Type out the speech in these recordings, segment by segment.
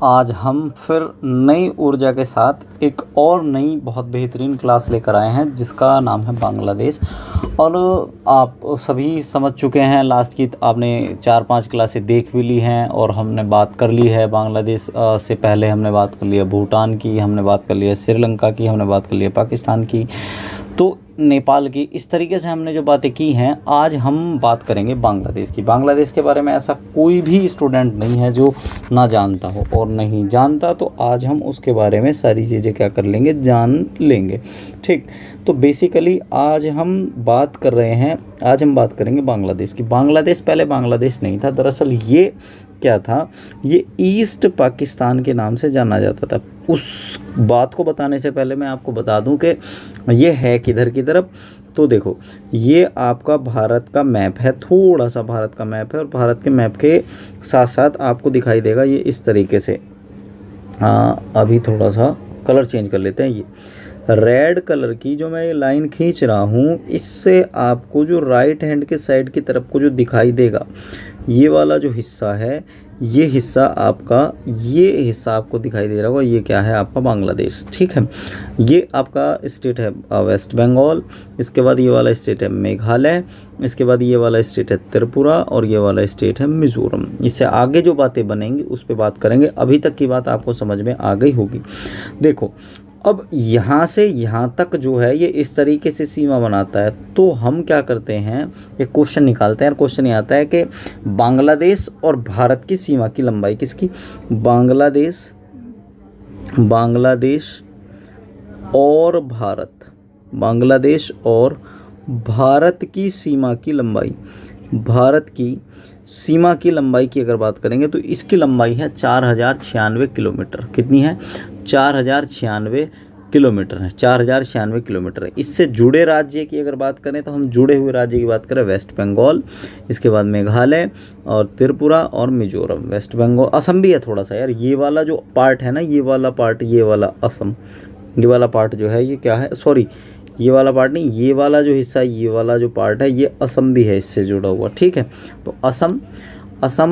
आज हम फिर नई ऊर्जा के साथ एक और नई बहुत बेहतरीन क्लास लेकर आए हैं जिसका नाम है बांग्लादेश। और आप सभी समझ चुके हैं, लास्ट की आपने 4-5 क्लासें देख भी ली हैं और हमने बात कर ली है बांग्लादेश से पहले हमने बात कर ली है भूटान की, हमने बात कर ली है श्रीलंका की, हमने बात कर ली है पाकिस्तान की, तो नेपाल की। इस तरीके से हमने जो बातें की हैं, आज हम बात करेंगे बांग्लादेश की। बांग्लादेश के बारे में ऐसा कोई भी स्टूडेंट नहीं है जो ना जानता हो, और नहीं जानता तो आज हम उसके बारे में सारी चीज़ें क्या कर लेंगे, जान लेंगे। ठीक, तो बेसिकली आज हम बात कर रहे हैं, आज हम बात करेंगे बांग्लादेश की। बांग्लादेश पहले बांग्लादेश नहीं था, दरअसल ये क्या था, ये ईस्ट पाकिस्तान के नाम से जाना जाता था। उस बात को बताने से पहले मैं आपको बता दूं कि ये है किधर की तरफ। तो देखो, ये आपका भारत का मैप है, थोड़ा सा भारत का मैप है, और भारत के मैप के साथ साथ आपको दिखाई देगा ये इस तरीके से। अभी थोड़ा सा कलर चेंज कर लेते हैं। ये रेड कलर की जो मैं ये लाइन खींच रहा हूँ, इससे आपको जो राइट हैंड के साइड की तरफ को जो दिखाई देगा, ये वाला जो हिस्सा है, ये हिस्सा आपका, ये हिस्सा आपको दिखाई दे रहा होगा, ये क्या है आपका बांग्लादेश। ठीक है, ये आपका स्टेट है वेस्ट बंगाल, इसके बाद ये वाला स्टेट है मेघालय, इसके बाद ये वाला स्टेट है त्रिपुरा, और ये वाला स्टेट है मिजोरम। इससे आगे जो बातें बनेंगी उस पर बात करेंगे। अभी तक की बात आपको समझ में आ गई होगी। देखो, अब यहाँ से यहाँ तक जो है ये इस तरीके से सीमा बनाता है, तो हम क्या करते हैं, एक क्वेश्चन निकालते हैं। क्वेश्चन ये आता है कि बांग्लादेश और भारत की सीमा की लंबाई किसकी, बांग्लादेश और भारत, बांग्लादेश और भारत की सीमा की लंबाई, भारत की सीमा की लंबाई की अगर बात करेंगे तो इसकी लंबाई है 4096 किलोमीटर। कितनी है, 4096 किलोमीटर है, 4096 किलोमीटर है। इससे जुड़े राज्य की अगर बात करें तो हम जुड़े हुए राज्य की बात करें, वेस्ट बंगाल, इसके बाद मेघालय और त्रिपुरा और मिजोरम। वेस्ट बंगाल, असम भी है थोड़ा सा यार, ये वाला जो पार्ट है ना, ये वाला पार्ट, ये वाला असम, ये वाला पार्ट जो है ये क्या है, सॉरी ये वाला पार्ट नहीं, ये वाला जो हिस्सा, ये वाला जो पार्ट है ये असम भी है इससे जुड़ा हुआ। ठीक है, तो असम,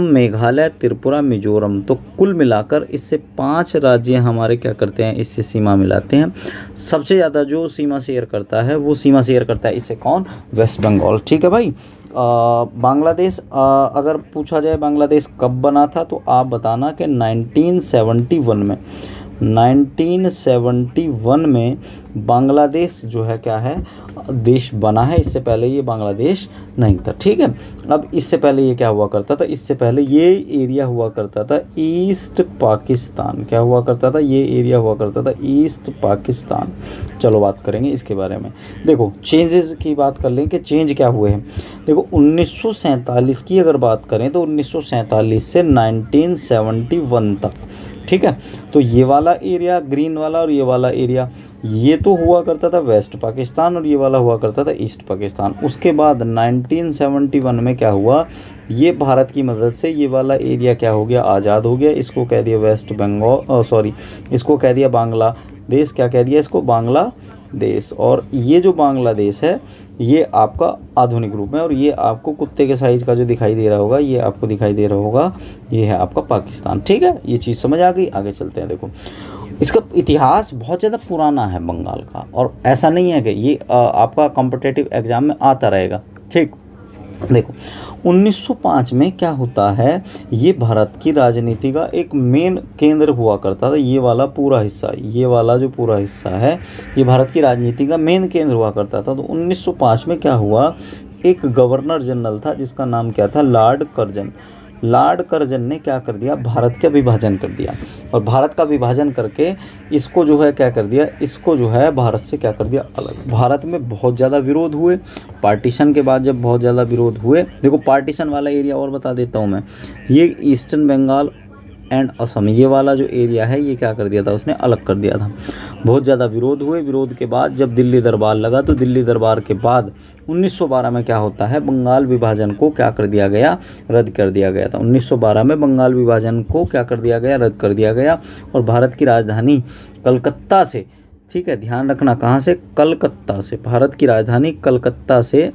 मेघालय, त्रिपुरा, मिजोरम, तो कुल मिलाकर इससे 5 राज्य हमारे क्या करते हैं, इससे सीमा मिलाते हैं। सबसे ज़्यादा जो सीमा शेयर करता है वो सीमा शेयर करता है इससे कौन, वेस्ट बंगाल। ठीक है भाई। बांग्लादेश, अगर पूछा जाए बांग्लादेश कब बना था तो आप बताना कि 1971 में, 1971 में बांग्लादेश जो है क्या है, देश बना है। इससे पहले ये बांग्लादेश नहीं था। ठीक है, अब इससे पहले ये क्या हुआ करता था, इससे पहले ये एरिया हुआ करता था ईस्ट पाकिस्तान। क्या हुआ करता था, ये एरिया हुआ करता था ईस्ट पाकिस्तान। चलो बात करेंगे इसके बारे में। देखो, चेंजेस की बात कर लें कि चेंज क्या हुए हैं। देखो, 1947 की अगर बात करें तो 1947 से 1971 तक, ठीक है, तो ये वाला एरिया ग्रीन वाला और ये वाला एरिया, ये तो हुआ करता था वेस्ट पाकिस्तान, और ये वाला हुआ करता था ईस्ट पाकिस्तान। उसके बाद 1971 में क्या हुआ, ये भारत की मदद से ये वाला एरिया क्या हो गया, आज़ाद हो गया। इसको कह दिया वेस्ट बंगाल, सॉरी इसको कह दिया बांग्लादेश। क्या कह दिया इसको, बांग्लादेश। और ये जो बांग्लादेश है ये आपका आधुनिक रूप में, और ये आपको कुत्ते के साइज़ का जो दिखाई दे रहा होगा, ये आपको दिखाई दे रहा होगा, ये है आपका पाकिस्तान। ठीक है, ये चीज़ समझ आ गई। आगे चलते हैं। देखो, इसका इतिहास बहुत ज़्यादा पुराना है बंगाल का, और ऐसा नहीं है कि ये आपका कॉम्पिटिटिव एग्ज़ाम में आता रहेगा। ठीक, देखो 1905 में क्या होता है, ये भारत की राजनीति का एक मेन केंद्र हुआ करता था। ये वाला पूरा हिस्सा, ये वाला जो पूरा हिस्सा है, ये भारत की राजनीति का मेन केंद्र हुआ करता था। तो 1905 में क्या हुआ, एक गवर्नर जनरल था जिसका नाम क्या था, लॉर्ड कर्जन। लॉर्ड कर्जन ने क्या कर दिया, भारत का विभाजन कर दिया, और भारत का विभाजन करके इसको जो है क्या कर दिया, इसको जो है भारत से क्या कर दिया, अलग। भारत में बहुत ज़्यादा विरोध हुए पार्टीशन के बाद, जब बहुत ज़्यादा विरोध हुए, देखो पार्टीशन वाला एरिया और बता देता हूँ मैं, ये ईस्टर्न बंगाल एंड असम, ये वाला जो एरिया है ये क्या कर दिया था, उसने अलग कर दिया था। बहुत ज़्यादा विरोध हुए, विरोध के बाद जब दिल्ली दरबार लगा, तो दिल्ली दरबार के बाद 1912 में क्या होता है, बंगाल विभाजन को क्या कर दिया गया, रद्द कर दिया गया था। 1912 में बंगाल विभाजन को क्या कर दिया गया, रद्द कर दिया गया, और भारत की राजधानी कलकत्ता से, ठीक है ध्यान रखना, कहाँ से, कलकत्ता से, भारत की राजधानी कलकत्ता से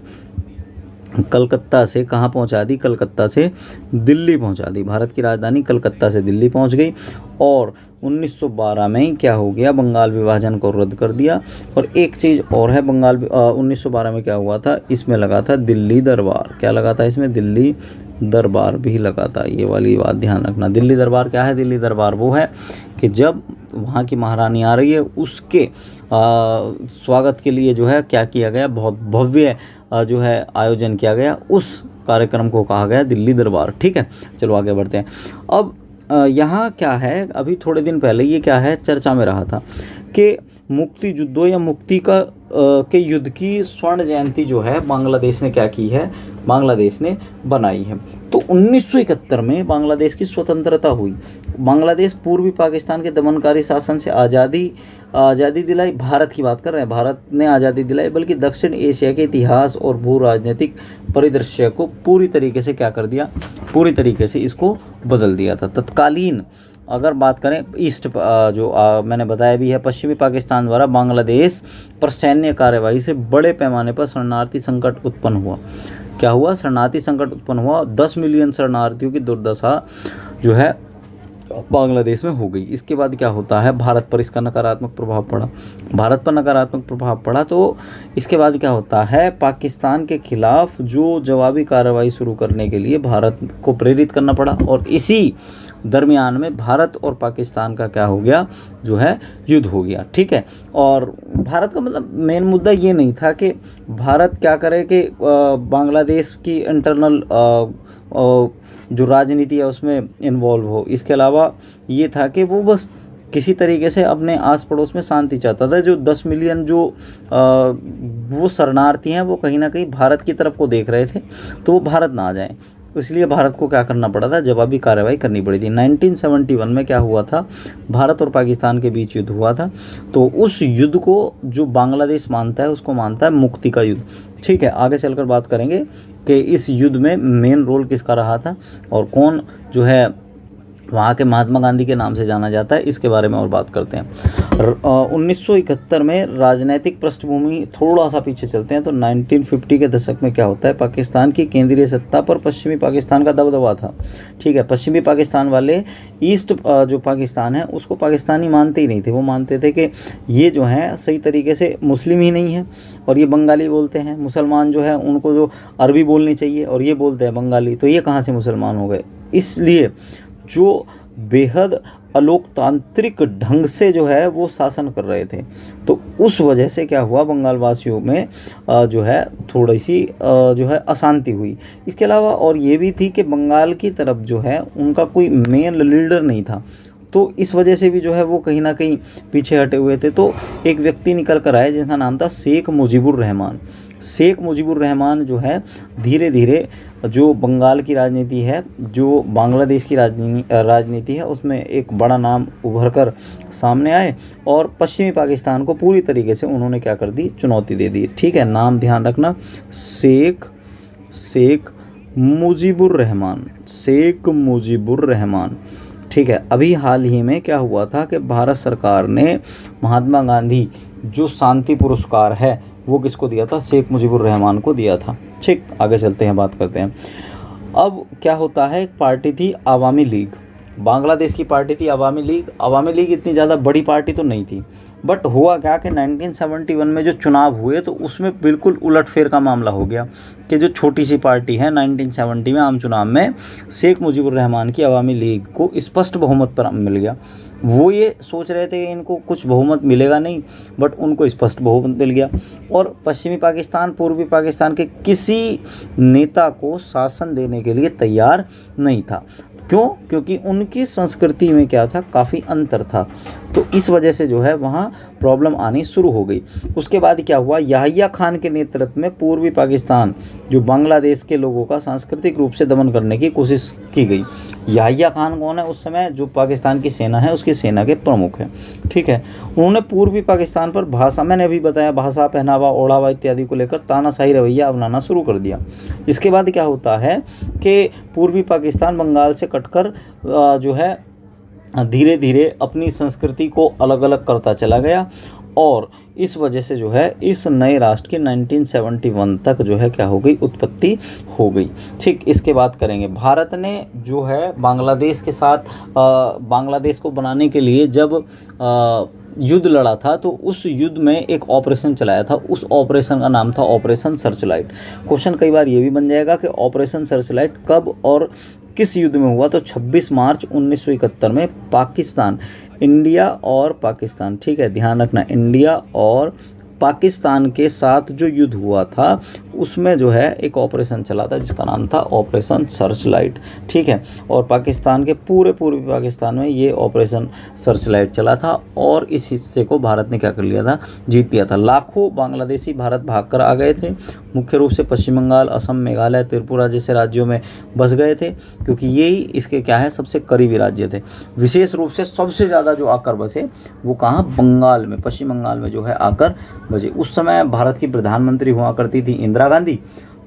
कलकत्ता से कहाँ पहुँचा दी, कलकत्ता से दिल्ली पहुँचा दी। भारत की राजधानी कलकत्ता से दिल्ली पहुँच गई। और 1912 में क्या हो गया, बंगाल विभाजन को रद्द कर दिया। और एक चीज़ और है, 1912 में क्या हुआ था, इसमें लगा था दिल्ली दरबार। क्या लगा था इसमें, दिल्ली दरबार भी लगा था। ये वाली बात ध्यान रखना। दिल्ली दरबार क्या है, दिल्ली दरबार वो है कि जब वहाँ की महारानी आ रही है उसके स्वागत के लिए जो है क्या किया गया, बहुत भव्य जो है आयोजन किया गया। उस कार्यक्रम को कहा गया दिल्ली दरबार। ठीक है, चलो आगे बढ़ते हैं। अब यहाँ क्या है, अभी थोड़े दिन पहले ये क्या है चर्चा में रहा था कि मुक्ति युद्धों या मुक्ति का के युद्ध की स्वर्ण जयंती जो है बांग्लादेश ने क्या की है, बांग्लादेश ने बनाई है। तो 1971 में बांग्लादेश की स्वतंत्रता हुई। बांग्लादेश पूर्वी पाकिस्तान के दमनकारी शासन से आज़ादी दिलाई। भारत की बात कर रहे हैं, भारत ने आज़ादी दिलाई, बल्कि दक्षिण एशिया के इतिहास और भू राजनीतिक परिदृश्य को पूरी तरीके से क्या कर दिया, पूरी तरीके से इसको बदल दिया था। तत्कालीन अगर बात करें ईस्ट मैंने बताया भी है, पश्चिमी पाकिस्तान द्वारा बांग्लादेश पर सैन्य कार्यवाही से बड़े पैमाने पर शरणार्थी संकट उत्पन्न हुआ। क्या हुआ, शरणार्थी संकट उत्पन्न हुआ। 10 मिलियन शरणार्थियों की दुर्दशा जो है बांग्लादेश में हो गई। इसके बाद क्या होता है, भारत पर इसका नकारात्मक प्रभाव पड़ा। भारत पर नकारात्मक प्रभाव पड़ा तो इसके बाद क्या होता है, पाकिस्तान के खिलाफ जो जवाबी कार्रवाई शुरू करने के लिए भारत को प्रेरित करना पड़ा। और इसी दरमियान में भारत और पाकिस्तान का क्या हो गया, जो है युद्ध हो गया। ठीक है, और भारत का मतलब मेन मुद्दा ये नहीं था कि भारत क्या करे कि बांग्लादेश की इंटरनल जो राजनीति है उसमें इन्वॉल्व हो। इसके अलावा ये था कि वो बस किसी तरीके से अपने आस पड़ोस में शांति चाहता था। जो 10 मिलियन जो वो शरणार्थी हैं वो कहीं ना कहीं भारत की तरफ को देख रहे थे, तो वो भारत ना आ जाए, इसलिए भारत को क्या करना पड़ा था, जवाबी कार्रवाई करनी पड़ी थी। 1971 में क्या हुआ था, भारत और पाकिस्तान के बीच युद्ध हुआ था। तो उस युद्ध को जो बांग्लादेश मानता है उसको मानता है मुक्ति का युद्ध। ठीक है, आगे चलकर बात करेंगे कि इस युद्ध में मेन रोल किसका रहा था और कौन जो है वहाँ के महात्मा गांधी के नाम से जाना जाता है, इसके बारे में और बात करते हैं। 1971 में राजनीतिक पृष्ठभूमि थोड़ा सा पीछे चलते हैं तो 1950 के दशक में क्या होता है, पाकिस्तान की केंद्रीय सत्ता पर पश्चिमी पाकिस्तान का दबदबा था। ठीक है, पश्चिमी पाकिस्तान वाले ईस्ट जो पाकिस्तान है उसको पाकिस्तानी मानते ही नहीं थे। वो मानते थे कि ये जो है सही तरीके से मुस्लिम ही नहीं है और ये बंगाली बोलते हैं। मुसलमान जो है उनको जो अरबी बोलनी चाहिए और ये बोलते हैं बंगाली, तो ये कहाँ से मुसलमान हो गए। इसलिए जो बेहद अलोकतांत्रिक ढंग से जो है वो शासन कर रहे थे, तो उस वजह से क्या हुआ, बंगाल वासियों में जो है थोड़ी सी जो है अशांति हुई। इसके अलावा और ये भी थी कि बंगाल की तरफ जो है उनका कोई मेन लीडर नहीं था, तो इस वजह से भी जो है वो कहीं ना कहीं पीछे हटे हुए थे। तो एक व्यक्ति निकल कर आए जिसका नाम था शेख मुजीबुर रहमान। शेख मुजीबुर रहमान जो है धीरे धीरे जो बंगाल की राजनीति है, जो बांग्लादेश की राजनीति है, उसमें एक बड़ा नाम उभर कर सामने आए और पश्चिमी पाकिस्तान को पूरी तरीके से उन्होंने क्या कर दी, चुनौती दे दी। ठीक है, नाम ध्यान रखना, शेख मुजीबुर रहमान, शेख मुजीबुर रहमान। ठीक है, अभी हाल ही में क्या हुआ था कि भारत सरकार ने महात्मा गांधी जो शांति पुरस्कार है वो किसको दिया था, शेख मुजीबुर रहमान को दिया था। ठीक, आगे चलते हैं, बात करते हैं। अब क्या होता है, एक पार्टी थी आवामी लीग, बांग्लादेश की पार्टी थी आवामी लीग। आवामी लीग इतनी ज़्यादा बड़ी पार्टी तो नहीं थी, बट हुआ क्या कि 1971 में जो चुनाव हुए तो उसमें बिल्कुल उलटफेर का मामला हो गया कि जो छोटी सी पार्टी है 1970 में आम चुनाव में शेख मुजीबुर रहमान की आवामी लीग को स्पष्ट बहुमत पर मिल गया। वो ये सोच रहे थे कि इनको कुछ बहुमत मिलेगा नहीं, बट उनको स्पष्ट बहुमत मिल गया और पश्चिमी पाकिस्तान पूर्वी पाकिस्तान के किसी नेता को शासन देने के लिए तैयार नहीं था। क्यों? क्योंकि उनकी संस्कृति में क्या था, काफ़ी अंतर था, तो इस वजह से जो है वहाँ प्रॉब्लम आनी शुरू हो गई। उसके बाद क्या हुआ, याहिया खान के नेतृत्व में पूर्वी पाकिस्तान जो बांग्लादेश के लोगों का सांस्कृतिक रूप से दमन करने की कोशिश की गई। याहिया खान कौन है, उस समय जो पाकिस्तान की सेना है उसकी सेना के प्रमुख हैं। ठीक है, उन्होंने पूर्वी पाकिस्तान पर भाषा, मैंने अभी बताया, भाषा, पहनावा, ओढ़ावा इत्यादि को लेकर तानाशाही रवैया अपनाना शुरू कर दिया। इसके बाद क्या होता है कि पूर्वी पाकिस्तान बंगाल से कटकर जो है धीरे धीरे अपनी संस्कृति को अलग अलग करता चला गया और इस वजह से जो है इस नए राष्ट्र की 1971 तक जो है क्या हो गई, उत्पत्ति हो गई। ठीक, इसके बाद करेंगे भारत ने जो है बांग्लादेश के साथ बांग्लादेश को बनाने के लिए जब युद्ध लड़ा था तो उस युद्ध में एक ऑपरेशन चलाया था, उस ऑपरेशन का नाम था ऑपरेशन सर्चलाइट। क्वेश्चन कई बार ये भी बन जाएगा कि ऑपरेशन सर्चलाइट कब और किस युद्ध में हुआ, तो 26 मार्च 1971 में पाकिस्तान, इंडिया और पाकिस्तान, ठीक है ध्यान रखना, इंडिया और पाकिस्तान के साथ जो युद्ध हुआ था उसमें जो है एक ऑपरेशन चला था जिसका नाम था ऑपरेशन सर्चलाइट। ठीक है, और पाकिस्तान के पूरे पूर्वी पाकिस्तान में ये ऑपरेशन सर्चलाइट चला था और इस हिस्से को भारत ने क्या कर लिया था, जीत लिया था। लाखों बांग्लादेशी भारत भागकर आ गए थे, मुख्य रूप से पश्चिम बंगाल, असम, मेघालय, त्रिपुरा जैसे राज्यों में बस गए थे क्योंकि यही इसके क्या है सबसे करीबी राज्य थे। विशेष रूप से सबसे ज़्यादा जो आकर बसे वो कहाँ, बंगाल में, पश्चिम बंगाल में जो है आकर बजे। उस समय भारत की प्रधानमंत्री हुआ करती थी इंदिरा गांधी,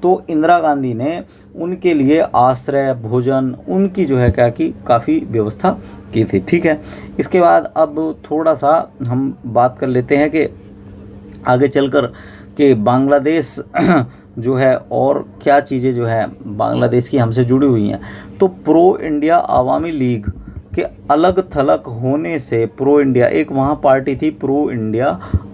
तो इंदिरा गांधी ने उनके लिए आश्रय, भोजन, उनकी जो है क्या की काफ़ी व्यवस्था की थी। ठीक है, इसके बाद अब थोड़ा सा हम बात कर लेते हैं कि आगे चलकर कि बांग्लादेश जो है और क्या चीज़ें जो है बांग्लादेश की हमसे जुड़ी हुई हैं। तो प्रो इंडिया आवामी लीग के अलग थलग होने से, प्रो इंडिया एक वहाँ पार्टी थी प्रो इंडिया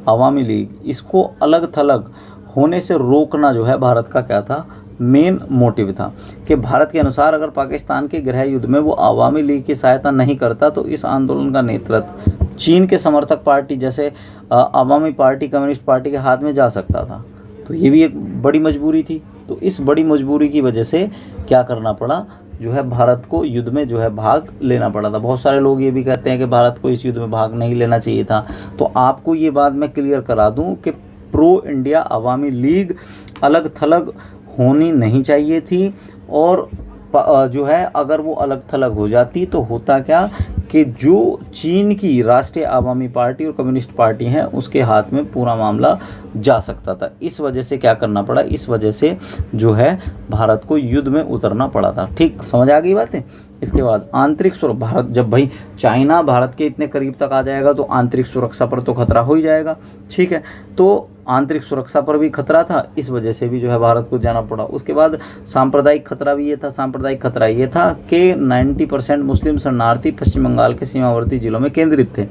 आवामी लीग, इसको अलग थलग होने से रोकना जो है भारत का क्या था, मेन मोटिव था कि भारत के अनुसार अगर पाकिस्तान के गृह युद्ध में वो आवामी लीग की सहायता नहीं करता तो इस आंदोलन का नेतृत्व चीन के समर्थक पार्टी जैसे आवामी पार्टी, कम्युनिस्ट पार्टी के हाथ में जा सकता था। तो ये भी एक बड़ी मजबूरी थी। तो इस बड़ी मजबूरी की वजह से क्या करना पड़ा, जो है भारत को युद्ध में जो है भाग लेना पड़ा था। बहुत सारे लोग ये भी कहते हैं कि भारत को इस युद्ध में भाग नहीं लेना चाहिए था। तो आपको ये बात मैं क्लियर करा दूं कि प्रो इंडिया आवामी लीग अलग थलग होनी नहीं चाहिए थी और जो है अगर वो अलग थलग हो जाती तो होता क्या कि जो चीन की राष्ट्रीय आवामी पार्टी और कम्युनिस्ट पार्टी हैं उसके हाथ में पूरा मामला जा सकता था। इस वजह से क्या करना पड़ा, इस वजह से जो है भारत को युद्ध में उतरना पड़ा था। ठीक, समझ आ गई बातें। इसके बाद आंतरिक सुरक्षा, भारत जब भाई चाइना भारत के इतने करीब तक आ जाएगा तो आंतरिक सुरक्षा पर तो खतरा हो ही जाएगा। ठीक है, तो आंतरिक सुरक्षा पर भी खतरा था, इस वजह से भी जो है भारत को जाना पड़ा। उसके बाद सांप्रदायिक खतरा भी ये था, सांप्रदायिक खतरा ये था कि 90% मुस्लिम शरणार्थी पश्चिम बंगाल के सीमावर्ती जिलों में केंद्रित थे,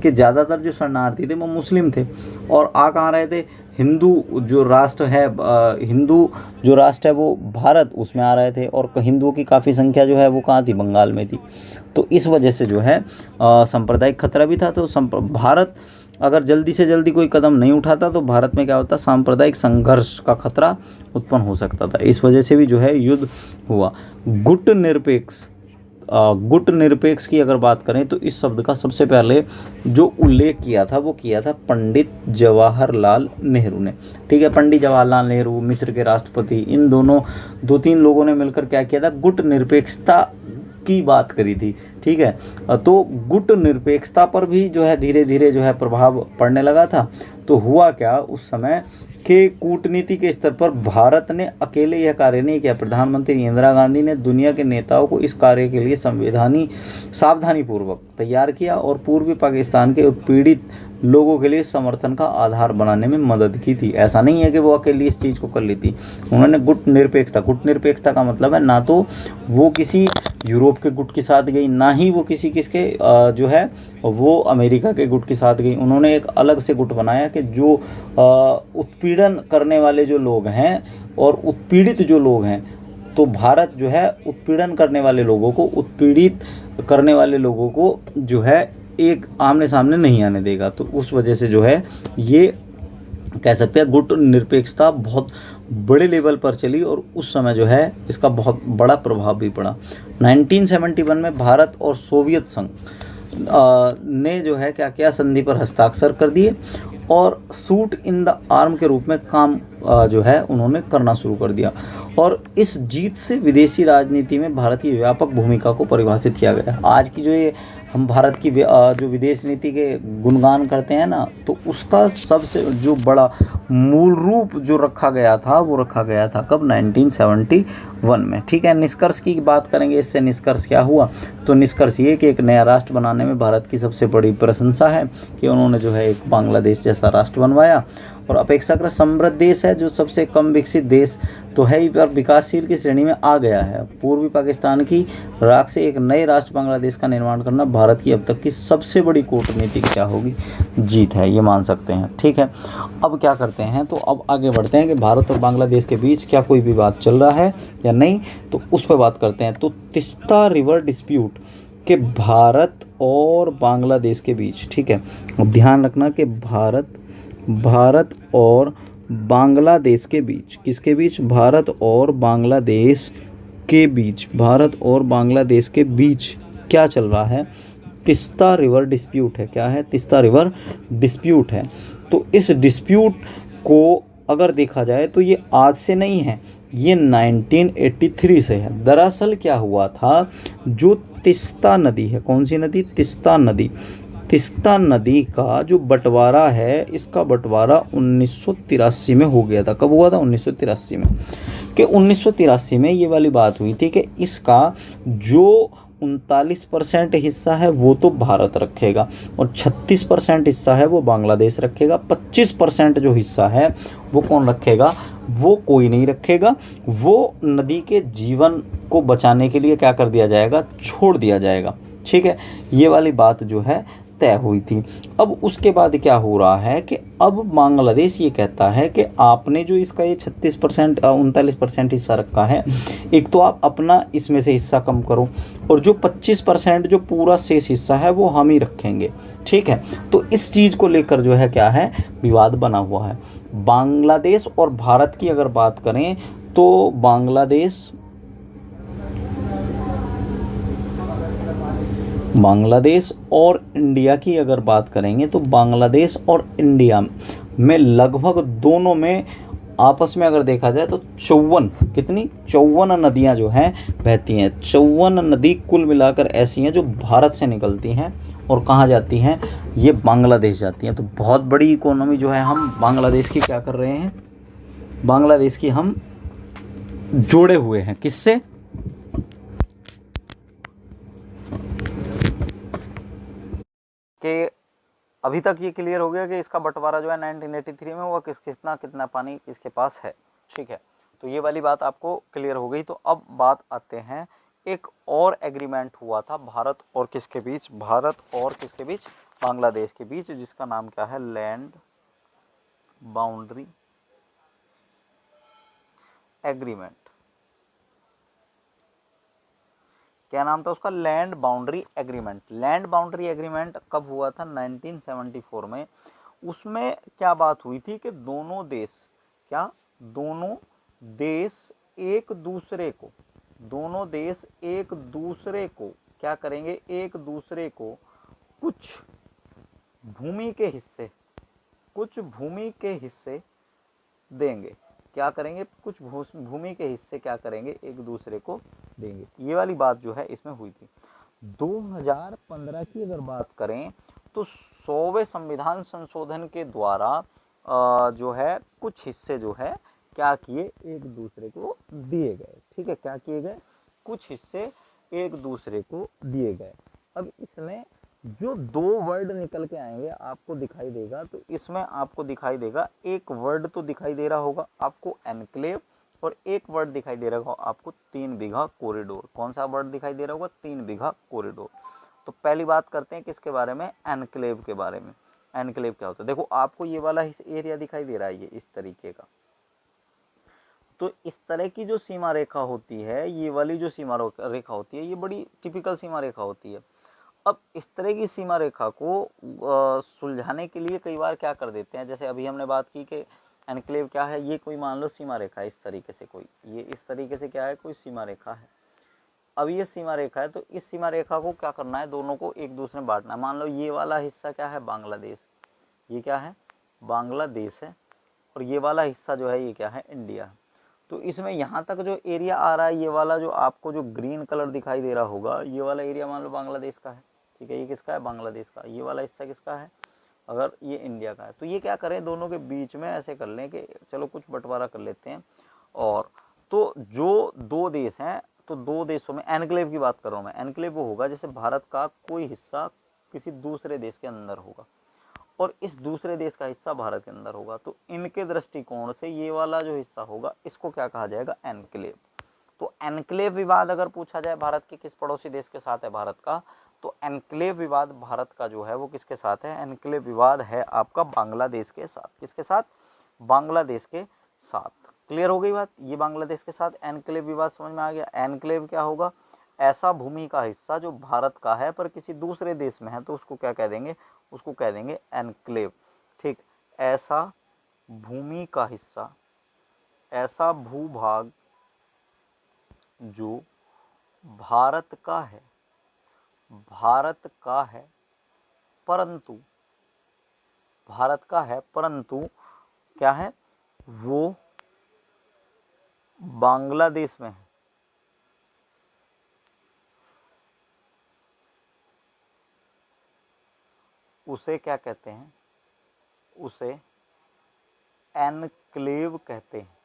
कि ज़्यादातर जो शरणार्थी थे वो मुस्लिम थे और आ कहाँ रहे थे, हिंदू जो राष्ट्र है, हिंदू जो राष्ट्र है वो भारत, उसमें आ रहे थे और हिंदुओं की काफ़ी संख्या जो है वो कहाँ थी, बंगाल में थी। तो इस वजह से जो है सांप्रदायिक खतरा भी था। तो भारत अगर जल्दी से जल्दी कोई कदम नहीं उठाता तो भारत में क्या होता, सांप्रदायिक संघर्ष का खतरा उत्पन्न हो सकता था। इस वजह से भी जो है युद्ध हुआ। गुट निरपेक्ष की अगर बात करें तो इस शब्द का सबसे पहले जो उल्लेख किया था वो किया था पंडित जवाहरलाल नेहरू ने। ठीक है, पंडित जवाहरलाल नेहरू मिस्र के राष्ट्रपति, इन दोनों 2-3 लोगों ने मिलकर क्या किया था, गुट निरपेक्षता की बात करी थी। ठीक है, तो गुट निरपेक्षता पर भी जो है धीरे धीरे जो है प्रभाव पड़ने लगा था। तो हुआ क्या उस समय कि कूटनीति के स्तर पर भारत ने अकेले यह कार्य नहीं किया। प्रधानमंत्री इंदिरा गांधी ने दुनिया के नेताओं को इस कार्य के लिए सावधानीपूर्वक तैयार किया और पूर्वी पाकिस्तान के उत्पीड़ित लोगों के लिए समर्थन का आधार बनाने में मदद की थी। ऐसा नहीं है कि वो अकेली इस चीज़ को कर ली थी। उन्होंने गुट निरपेक्षता का मतलब है ना तो वो किसी यूरोप के गुट के साथ गई, ना ही वो किसी किसके जो है वो अमेरिका के गुट के साथ गई। उन्होंने एक अलग से गुट बनाया कि जो उत्पीड़न करने वाले जो लोग हैं और उत्पीड़ित जो लोग हैं, तो भारत जो है उत्पीड़न करने वाले लोगों को, उत्पीड़ित करने वाले लोगों को जो है एक आमने सामने नहीं आने देगा। तो उस वजह से जो है ये कह सकते हैं गुट निरपेक्षता बहुत बड़े लेवल पर चली और उस समय जो है इसका बहुत बड़ा प्रभाव भी पड़ा। 1971 में भारत और सोवियत संघ ने जो है क्या किया, संधि पर हस्ताक्षर कर दिए और शूट इन द आर्म के रूप में काम जो है उन्होंने करना शुरू कर दिया। और इस जीत से विदेशी राजनीति में भारत की व्यापक भूमिका को परिभाषित किया गया। आज की जो ये हम भारत की जो विदेश नीति के गुणगान करते हैं ना, तो उसका सबसे जो बड़ा मूल रूप जो रखा गया था वो रखा गया था कब, 1971 में। ठीक है, निष्कर्ष की बात करेंगे, इससे निष्कर्ष क्या हुआ, तो निष्कर्ष ये कि एक नया राष्ट्र बनाने में भारत की सबसे बड़ी प्रशंसा है कि उन्होंने जो है एक बांग्लादेश जैसा राष्ट्र बनवाया, और अपेक्षाकृत समृद्ध देश है, जो सबसे कम विकसित देश तो है ही पर विकासशील की श्रेणी में आ गया है। पूर्वी पाकिस्तान की राख से एक नए राष्ट्र बांग्लादेश का निर्माण करना भारत की अब तक की सबसे बड़ी कूटनीतिक क्या होगी, जीत है, ये मान सकते हैं। ठीक है, अब क्या करते हैं, तो अब आगे बढ़ते हैं कि भारत और बांग्लादेश के बीच क्या कोई विवाद चल रहा है या नहीं, तो उस पर बात करते हैं। तो तीस्ता रिवर डिस्प्यूट के भारत और बांग्लादेश के बीच, ठीक है, अब ध्यान रखना कि भारत और बांग्लादेश के बीच, किसके बीच, भारत और बांग्लादेश के बीच, भारत और बांग्लादेश के बीच क्या चल रहा है, तीस्ता रिवर डिस्प्यूट है। क्या है, तीस्ता रिवर डिस्प्यूट है। तो इस डिस्प्यूट को अगर देखा जाए तो ये आज से नहीं है, ये 1983 से है। दरअसल क्या हुआ था, जो तीस्ता नदी है, कौन सी नदी, तीस्ता नदी, तीस्ता नदी का जो बंटवारा है, इसका बंटवारा 1983 में हो गया था। कब हुआ था, 1983 में, कि 1983 में ये वाली बात हुई थी कि इसका जो 39% हिस्सा है वो तो भारत रखेगा और 36% हिस्सा है वो बांग्लादेश रखेगा। 25% जो हिस्सा है वो कौन रखेगा, वो कोई नहीं रखेगा, वो नदी के जीवन को बचाने के लिए क्या कर दिया जाएगा, छोड़ दिया जाएगा। ठीक है, ये वाली बात जो है तय हुई थी। अब उसके बाद क्या हो रहा है कि अब बांग्लादेश ये कहता है कि आपने जो इसका ये 36% 39% हिस्सा रखा है, एक तो आप अपना इसमें से हिस्सा कम करो, और जो 25% जो पूरा शेष हिस्सा है वो हम ही रखेंगे। ठीक है, तो इस चीज़ को लेकर जो है क्या है, विवाद बना हुआ है। बांग्लादेश और भारत की अगर बात करें तो बांग्लादेश और इंडिया की अगर बात करेंगे तो बांग्लादेश और इंडिया में लगभग दोनों में आपस में अगर देखा जाए तो 54 नदियां जो हैं बहती हैं। 54 नदी कुल मिलाकर ऐसी हैं जो भारत से निकलती हैं और कहाँ जाती हैं, ये बांग्लादेश जाती हैं। तो बहुत बड़ी इकोनॉमी जो है हम बांग्लादेश की क्या कर रहे हैं, बांग्लादेश की हम जोड़े हुए हैं, किससे, कि अभी तक ये क्लियर हो गया कि इसका बंटवारा जो है 1983 में हुआ, कितना पानी किसके पास है। ठीक है, तो ये वाली बात आपको क्लियर हो गई। तो अब बात आते हैं, एक और एग्रीमेंट हुआ था भारत और किसके बीच, भारत और किसके बीच, बांग्लादेश के बीच, जिसका नाम क्या है, लैंड बाउंड्री एग्रीमेंट। क्या नाम था उसका, land boundary agreement. Land boundary agreement कब हुआ था, 1974 में। उसमें क्या बात हुई थी कि दोनों देश एक दूसरे को क्या करेंगे, एक दूसरे को कुछ भूमि के हिस्से देंगे। क्या करेंगे, कुछ भूमि के हिस्से क्या करेंगे, एक दूसरे को देंगे। ये वाली बात जो है इसमें हुई थी। 2015 की अगर बात करें तो 100वें संविधान संशोधन के द्वारा जो है कुछ हिस्से जो है क्या किए, एक दूसरे को दिए गए। ठीक है, क्या किए गए, कुछ हिस्से एक दूसरे को दिए गए। अब इसमें जो दो वर्ड निकल के आएंगे आपको दिखाई देगा, तो इसमें आपको दिखाई देगा, एक वर्ड तो दिखाई दे रहा होगा आपको एनक्लेव, और एक वर्ड दिखाई दे रहा होगा आपको 3 बीघा कॉरिडोर। कौन सा वर्ड दिखाई दे रहा होगा, 3 बीघा कॉरिडोर। तो पहली बात करते हैं किसके बारे में, एनक्लेव के बारे में। एनक्लेव क्या होता है, देखो आपको ये वाला एरिया दिखाई दे रहा है, ये इस तरीके का। तो इस तरह की जो सीमा रेखा होती है, ये वाली जो सीमा रेखा होती है, ये बड़ी टिपिकल सीमा रेखा होती है। अब इस तरह की सीमा रेखा को सुलझाने के लिए कई बार क्या कर देते हैं, जैसे अभी हमने बात की कि एनक्लेव क्या है, ये कोई मान लो सीमा रेखा है, इस तरीके से कोई, ये इस तरीके से क्या है, कोई सीमा रेखा है। अब ये सीमा रेखा है, तो इस सीमा रेखा को क्या करना है, दोनों को एक दूसरे में बांटना है। मान लो ये वाला हिस्सा क्या है, बांग्लादेश, ये क्या है, बांग्लादेश है, और ये वाला हिस्सा जो है ये क्या है, इंडिया। तो इसमें यहाँ तक जो एरिया आ रहा है, ये वाला जो आपको जो ग्रीन कलर दिखाई दे रहा होगा, ये वाला एरिया मान लो बांग्लादेश का है। ठीक है। ये किसका है? बांग्लादेश का। ये वाला हिस्सा किसका है? अगर ये इंडिया का है तो ये क्या करें, दोनों के बीच में ऐसे कर लें कि चलो कुछ बंटवारा कर लेते हैं। और तो जो दो देश हैं, तो दो देशों में एनक्लेव की बात कर रहा हूँ मैं। एनक्लेव वो होगा जैसे भारत का कोई हिस्सा किसी दूसरे देश के अंदर होगा और इस दूसरे देश का हिस्सा भारत के अंदर होगा, तो इनके दृष्टिकोण से ये वाला जो हिस्सा होगा इसको क्या कहा जाएगा? एनक्लेव। तो एनक्लेव विवाद अगर पूछा जाए भारत के किस पड़ोसी देश के साथ है भारत का, तो एनक्लेव विवाद भारत का जो है वो किसके साथ है? एनक्लेव विवाद है आपका बांग्लादेश के साथ। किसके साथ? बांग्लादेश के साथ। क्लियर हो गई बात? ये बांग्लादेश के साथ एनक्लेव विवाद समझ में आ गया। एनक्लेव क्या होगा? ऐसा भूमि का हिस्सा जो भारत का है पर किसी दूसरे देश में है, तो उसको क्या कह देंगे? उसको कह देंगे एनक्लेव। ठीक, ऐसा भूमि का हिस्सा, ऐसा भूभाग जो भारत का है, भारत का है परंतु, भारत का है परंतु क्या है? वो बांग्लादेश में है। उसे क्या कहते हैं? उसे एनक्लेव कहते हैं।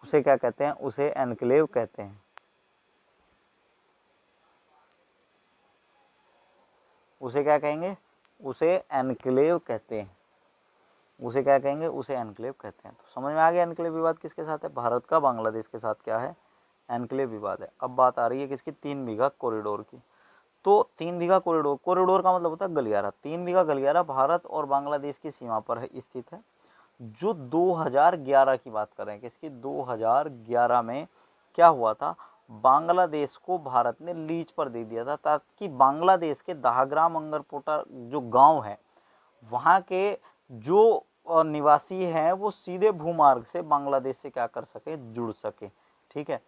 उसे क्या कहते हैं? उसे एनक्लेव कहते हैं। उसे क्या कहेंगे? उसे एनक्लेव कहते हैं। उसे क्या कहेंगे? उसे एनक्लेव कहते हैं। तो समझ में आ गया एनक्लेव विवाद किसके साथ है? भारत का बांग्लादेश के साथ क्या है? एनक्लेव विवाद है। अब बात आ रही है किसकी? 3 बीघा कॉरिडोर की। तो 3 बीघा कॉरिडोर, कॉरिडोर का मतलब होता है गलियारा। 3 बीघा गलियारा भारत और बांग्लादेश की सीमा पर है स्थित है, जो 2011 की बात कर रहे हैं। किसकी? 2011 में क्या हुआ था? बांग्लादेश को भारत ने लीज पर दे दिया था, ताकि बांग्लादेश के दहाग्राम अंगरपोटा जो गांव है वहां के जो निवासी हैं वो सीधे भूमार्ग से बांग्लादेश से क्या कर सके? जुड़ सके। ठीक है।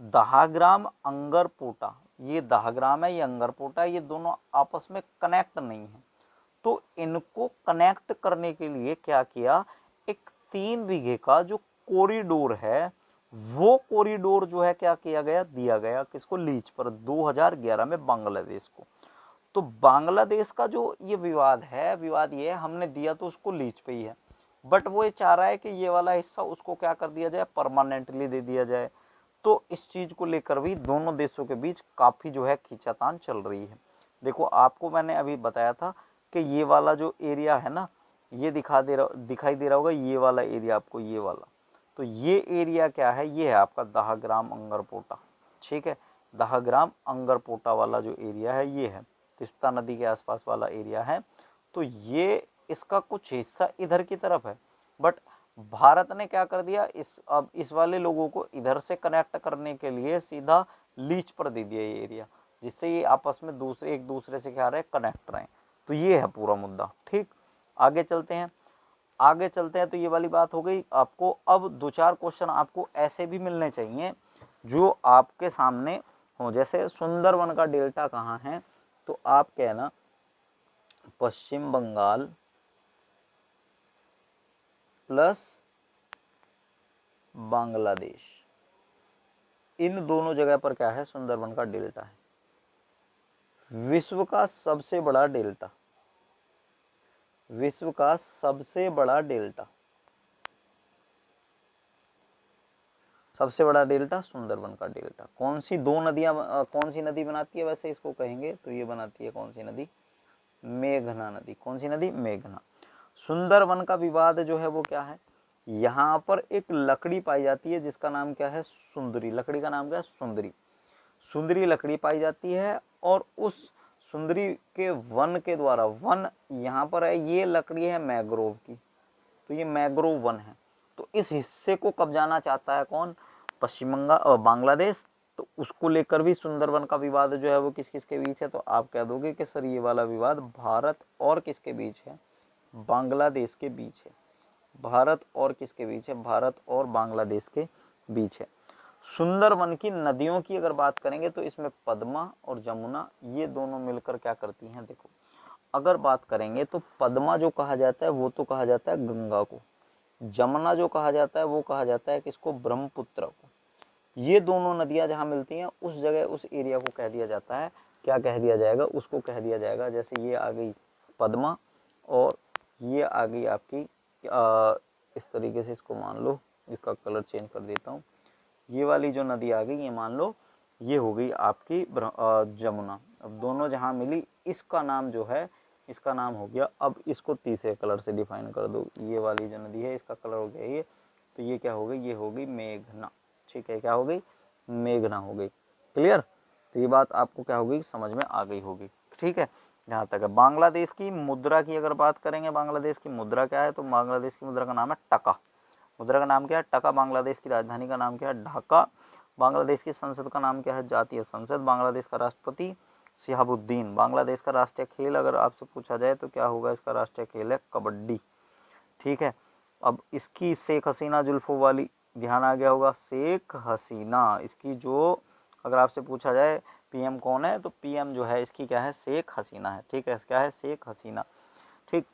दहाग्राम अंगरपोटा, ये दहाग्राम है, ये अंगरपोटा है, ये दोनों आपस में कनेक्ट नहीं है। तो इनको कनेक्ट करने के लिए क्या किया? एक 3 बीघे का जो कॉरिडोर है, वो कॉरिडोर जो है क्या किया गया? दिया गया। किसको? लीज पर, 2011 में बांग्लादेश को। तो बांग्लादेश का जो ये विवाद है, विवाद ये है हमने दिया तो उसको लीज पे ही है, बट वो ये चाह रहा है कि ये वाला हिस्सा उसको क्या कर दिया जाए? परमानेंटली दे दिया जाए। तो इस चीज को लेकर भी दोनों देशों के बीच काफी जो है खींचातान चल रही है। देखो आपको मैंने अभी बताया था कि ये वाला जो एरिया है ना, ये दिखाई दे रहा होगा, ये वाला एरिया आपको, ये वाला, तो ये एरिया क्या है? ये है आपका दहाग्राम अंगरपोटा। ठीक है। दहाग्राम अंगरपोटा वाला जो एरिया है ये है, तिस्ता नदी के आसपास वाला एरिया है। तो ये इसका कुछ हिस्सा इधर की तरफ है, बट भारत ने क्या कर दिया? अब इस वाले लोगों को इधर से कनेक्ट करने के लिए सीधा लीज पर दे दिया ये एरिया, जिससे ये आपस में एक दूसरे से क्या रहे? कनेक्ट रहे। तो ये है पूरा मुद्दा। ठीक, आगे चलते हैं। आगे चलते हैं तो ये वाली बात हो गई आपको। अब 2-4 क्वेश्चन आपको ऐसे भी मिलने चाहिए जो आपके सामने हो, जैसे सुंदरवन का डेल्टा कहाँ है? तो आप कहना पश्चिम बंगाल प्लस बांग्लादेश, इन दोनों जगह पर क्या है? सुंदरवन का डेल्टा है। विश्व का सबसे बड़ा डेल्टा, विश्व का सबसे बड़ा डेल्टा, सबसे बड़ा डेल्टा सुंदरवन का डेल्टा। कौन सी दो नदियां, कौन सी नदी बनाती है वैसे इसको कहेंगे? तो ये बनाती है कौन सी नदी? मेघना नदी। कौन सी नदी? मेघना। सुंदरवन का विवाद जो है वो क्या है? यहाँ पर एक लकड़ी पाई जाती है जिसका नाम क्या है? सुंदरी। लकड़ी का नाम क्या है? सुंदरी। सुंदरी लकड़ी पाई जाती है और उस सुंदरी के वन के द्वारा, वन यहाँ पर है, ये लकड़ी है मैग्रोव की, तो ये मैग्रोव वन है। तो इस हिस्से को कब्जाना चाहता है कौन? पश्चिम बंगाल और बांग्लादेश। तो उसको लेकर भी सुंदरवन का विवाद जो है वो किस किस के बीच है? तो आप कह दोगे कि सर ये वाला विवाद भारत और किसके बीच है? बांग्लादेश के बीच है। भारत और किसके बीच है? भारत और बांग्लादेश के बीच है। सुंदरवन की नदियों की अगर बात करेंगे तो इसमें पद्मा और जमुना ये दोनों मिलकर क्या करती हैं? देखो अगर बात करेंगे तो पद्मा जो कहा जाता है वो तो कहा जाता है गंगा को, जमुना जो कहा जाता है वो कहा जाता है किसको? ब्रह्मपुत्र को। ये दोनों नदियाँ जहाँ मिलती हैं उस जगह उस एरिया को कह दिया जाता है, क्या कह दिया जाएगा, उसको कह दिया जाएगा, जैसे ये आ गई पद्मा और ये आ गई आपकी इस तरीके से इसको मान लो, इसका कलर चेंज कर देता हूँ, ये वाली जो नदी आ गई ये मान लो ये हो गई आपकी जमुना। अब दोनों जहाँ मिली इसका नाम जो है, इसका नाम हो गया, अब इसको तीसरे कलर से डिफाइन कर दो, ये वाली जो नदी है इसका कलर हो गया ये, तो ये क्या हो गई, ये हो गई मेघना। ठीक है, क्या हो गई, मेघना हो गई। क्लियर, तो ये बात आपको क्या हो गई, समझ में आ गई होगी। ठीक है, यहाँ तक है। बांग्लादेश की मुद्रा की अगर बात करेंगे, बांग्लादेश की मुद्रा क्या है, तो बांग्लादेश की मुद्रा का नाम है टका। मुद्रा का नाम क्या है, टका। बांग्लादेश की राजधानी का नाम क्या है, ढाका। बांग्लादेश की संसद का नाम क्या है, जातीय संसद। बांग्लादेश का राष्ट्रपति शिहाबुद्दीन। बांग्लादेश का राष्ट्रीय खेल अगर आपसे पूछा जाए तो क्या होगा, इसका राष्ट्रीय खेल है कबड्डी। ठीक है, अब इसकी शेख हसीना जुल्फों वाली, ध्यान आ गया होगा, शेख हसीना, इसकी जो अगर आपसे पूछा जाए पीएम कौन है, तो पीएम जो है इसकी क्या है, शेख हसीना है। ठीक है, क्या है, शेख हसीना। ठीक,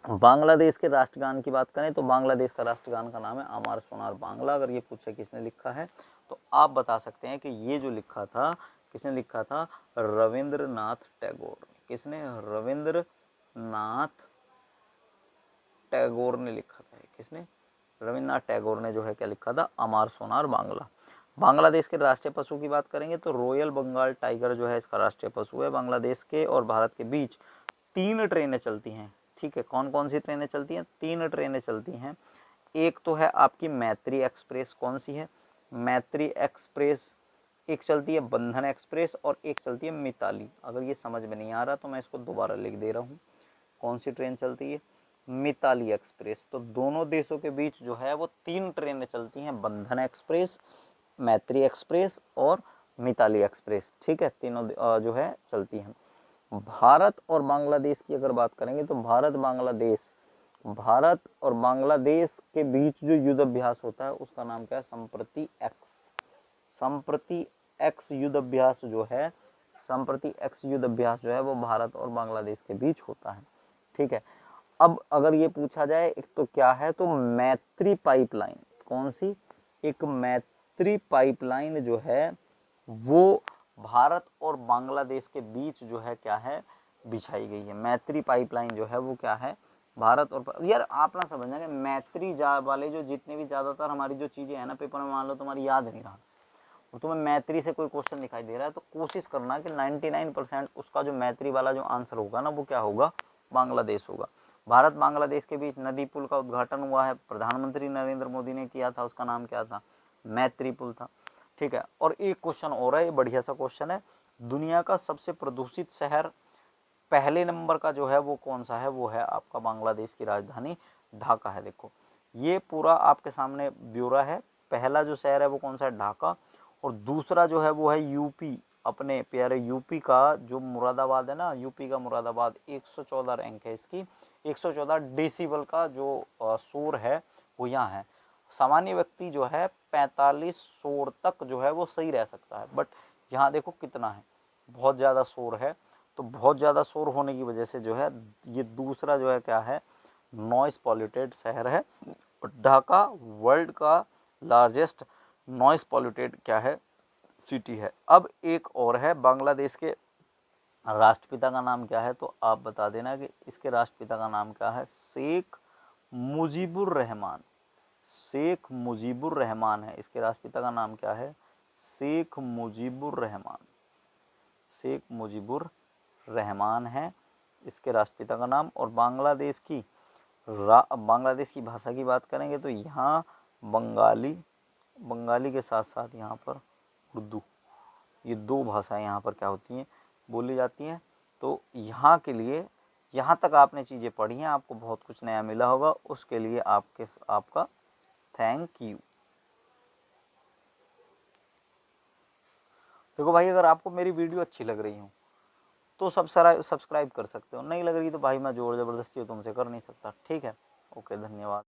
बांग्लादेश के राष्ट्रगान की बात करें तो बांग्लादेश का राष्ट्रगान का नाम है अमर सोनार बांग्ला। अगर ये पूछे किसने लिखा है तो आप बता सकते हैं कि ये जो लिखा था, किसने लिखा था, रविंद्रनाथ टैगोर। किसने, रविंद्रनाथ टैगोर ने लिखा था। किसने, रविंद्रनाथ टैगोर ने जो है क्या लिखा था, अमर सोनार बांग्ला। बांग्लादेश के राष्ट्रीय पशु की बात करेंगे तो रॉयल बंगाल टाइगर जो है इसका राष्ट्रीय पशु है। बांग्लादेश के और भारत के बीच 3 ट्रेनें चलती हैं। ठीक है, कौन कौन सी ट्रेनें चलती हैं, 3 ट्रेनें चलती हैं। एक तो है आपकी मैत्री एक्सप्रेस, कौन सी है, मैत्री एक्सप्रेस। एक चलती है बंधन एक्सप्रेस और एक चलती है मिताली। अगर ये समझ में नहीं आ रहा तो मैं इसको दोबारा लिख दे रहा हूँ, कौन सी ट्रेन चलती है, मिताली एक्सप्रेस। तो दोनों देशों के बीच जो है वो 3 ट्रेनें चलती हैं, बंधन एक्सप्रेस, मैत्री एक्सप्रेस और मिताली एक्सप्रेस। ठीक है, तीनों जो है चलती हैं। भारत और बांग्लादेश की अगर बात करेंगे तो भारत और बांग्लादेश के बीच जो युद्ध अभ्यास होता है उसका नाम क्या है, संप्रति एक्स। संप्रति एक्स युद्ध अभ्यास जो है, संप्रति एक्स युद्ध अभ्यास जो है वो भारत और बांग्लादेश के बीच होता है। ठीक है, अब अगर ये पूछा जाए एक तो क्या है, तो मैत्री पाइपलाइन, कौन सी, एक मैत्री पाइपलाइन जो है वो भारत और बांग्लादेश के बीच जो है क्या है, बिछाई गई है। मैत्री पाइपलाइन जो है वो क्या है, भारत और, यार आप ना समझना कि मैत्री वाले जो जितने भी ज़्यादातर हमारी जो चीज़ें हैं ना पेपर में, मान लो तुम्हारी याद नहीं रहा और तुम्हें मैत्री से कोई क्वेश्चन दिखाई दे रहा है तो कोशिश करना कि 99% उसका जो मैत्री वाला जो आंसर होगा ना वो क्या होगा, बांग्लादेश होगा। भारत बांग्लादेश के बीच नदी पुल का उद्घाटन हुआ है, प्रधानमंत्री नरेंद्र मोदी ने किया था, उसका नाम क्या था, मैत्री पुल था। ठीक है, और एक क्वेश्चन और है, ये बढ़िया सा क्वेश्चन है, दुनिया का सबसे प्रदूषित शहर पहले नंबर का जो है वो कौन सा है, वो है आपका बांग्लादेश की राजधानी ढाका है। देखो ये पूरा आपके सामने ब्यौरा है, पहला जो शहर है वो कौन सा है, ढाका, और दूसरा जो है वो है यूपी, अपने प्यारे यूपी का जो मुरादाबाद है ना, यूपी का मुरादाबाद, 114 रैंक है इसकी, 114 डेसिबल का जो शोर है वो यहाँ है। सामान्य व्यक्ति जो है 45 शोर तक जो है वो सही रह सकता है, बट यहाँ देखो कितना है, बहुत ज़्यादा शोर है। तो बहुत ज़्यादा शोर होने की वजह से जो है ये दूसरा जो है क्या है, नॉइस पॉल्यूटेड शहर है। ढाका वर्ल्ड का लार्जेस्ट नॉइस पॉल्यूटेड क्या है, सिटी है। अब एक और है, बांग्लादेश के राष्ट्रपिता का नाम क्या है, तो आप बता देना कि इसके राष्ट्रपिता का नाम क्या है, शेख मुजीबुर रहमान। शेख मुजीबुर रहमान है इसके राष्ट्रपिता का नाम, क्या है, शेख मुजीबुर रहमान। शेख मुजीबुर रहमान है इसके राष्ट्रपिता का नाम। और बांग्लादेश की भाषा की बात करेंगे तो यहाँ बंगाली के साथ साथ यहाँ पर उर्दू, ये 2 भाषाएं यहाँ पर क्या होती हैं, बोली जाती हैं। तो यहाँ के लिए, यहाँ तक आपने चीज़ें पढ़ी हैं, आपको बहुत कुछ नया मिला होगा, उसके लिए आपका थैंक यू। देखो भाई, अगर आपको मेरी वीडियो अच्छी लग रही हो तो सब्सक्राइब कर सकते हो, नहीं लग रही तो भाई मैं जोर ज़बरदस्ती तुमसे कर नहीं सकता। ठीक है, ओके, धन्यवाद।